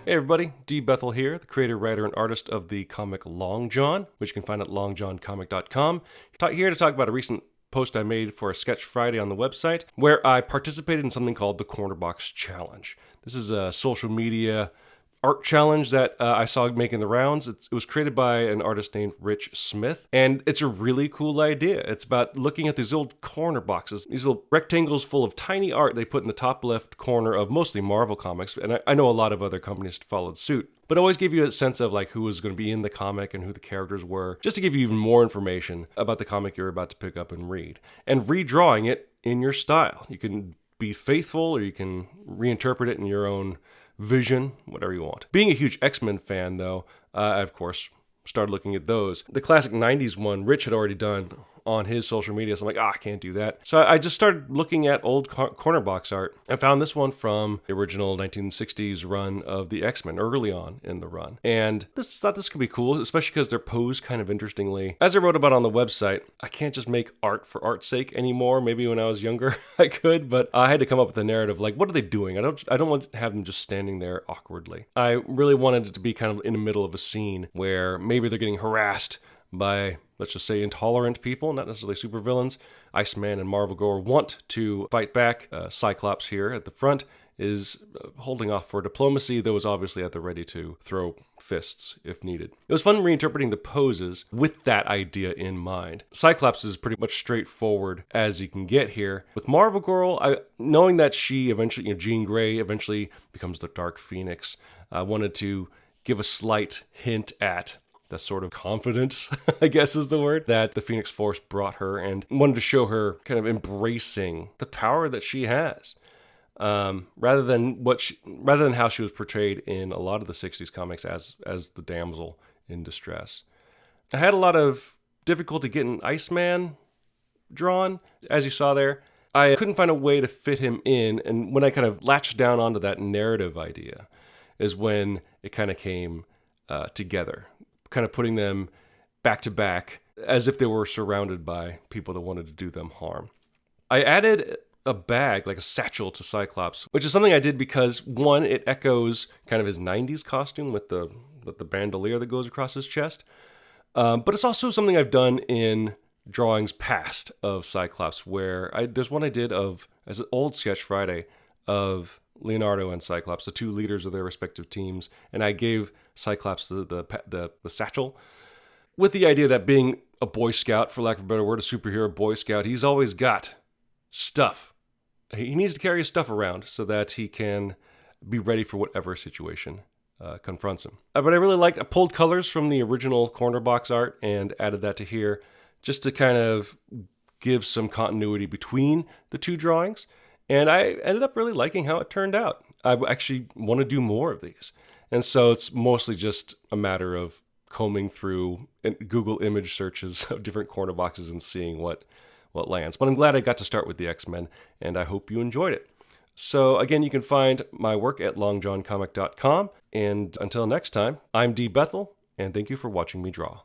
Hey everybody, D. Bethel here, the creator, writer, and artist of the comic Long John, which you can find at longjohncomic.com. Here to talk about a recent post I made for a Sketch Friday on the website, where I participated in something called the Corner Box Challenge. This is a social media art challenge that I saw making the rounds. It was created by an artist named Rich Smith, and it's a really cool idea. It's about looking at these old corner boxes, these little rectangles full of tiny art they put in the top left corner of mostly Marvel comics, and I know a lot of other companies followed suit. But it always gave you a sense of like who was going to be in the comic and who the characters were, just to give you even more information about the comic you're about to pick up and read. And redrawing it in your style. You can be faithful or you can reinterpret it in your own vision, whatever you want. Being a huge X-Men fan, though, I, of course, started looking at those. The classic 90s one, Rich had already done on his social media, so I'm like, I can't do that. So I just started looking at old corner box art. I found this one from the original 1960s run of the X-Men, early on in the run. And thought this could be cool, especially because they're posed kind of interestingly. As I wrote about on the website, I can't just make art for art's sake anymore. Maybe when I was younger I could, but I had to come up with a narrative like, what are they doing? I don't want to have them just standing there awkwardly. I really wanted it to be kind of in the middle of a scene where maybe they're getting harassed by, let's just say, intolerant people, not necessarily supervillains. Iceman and Marvel Girl want to fight back. Cyclops here at the front is holding off for diplomacy, though is obviously at the ready to throw fists if needed. It was fun reinterpreting the poses with that idea in mind. Cyclops is pretty much straightforward as you can get here. With Marvel Girl, knowing that she eventually, Jean Grey eventually becomes the Dark Phoenix, I wanted to give a slight hint at that sort of confidence, I guess is the word, that the Phoenix Force brought her, and wanted to show her kind of embracing the power that she has, rather than how she was portrayed in a lot of the 60s comics as the damsel in distress. I had a lot of difficulty getting Iceman drawn, as you saw there. I couldn't find a way to fit him in, and when I kind of latched down onto that narrative idea is when it kind of came together, kind of putting them back to back as if they were surrounded by people that wanted to do them harm. I added a bag, like a satchel, to Cyclops, which is something I did because, one, it echoes kind of his 90s costume with the bandolier that goes across his chest. But it's also something I've done in drawings past of Cyclops, where there's one I did as an old Sketch Friday of Leonardo and Cyclops, the two leaders of their respective teams, and I gave Cyclops the satchel with the idea that being a Boy Scout, for lack of a better word, a superhero Boy Scout, he's always got stuff. He needs to carry his stuff around so that he can be ready for whatever situation confronts him. But I pulled colors from the original corner box art and added that to here just to kind of give some continuity between the two drawings. And I ended up really liking how it turned out. I actually want to do more of these. And so it's mostly just a matter of combing through Google image searches of different corner boxes and seeing what lands. But I'm glad I got to start with the X-Men, and I hope you enjoyed it. So again, you can find my work at longjohncomic.com. And until next time, I'm D. Bethel, and thank you for watching me draw.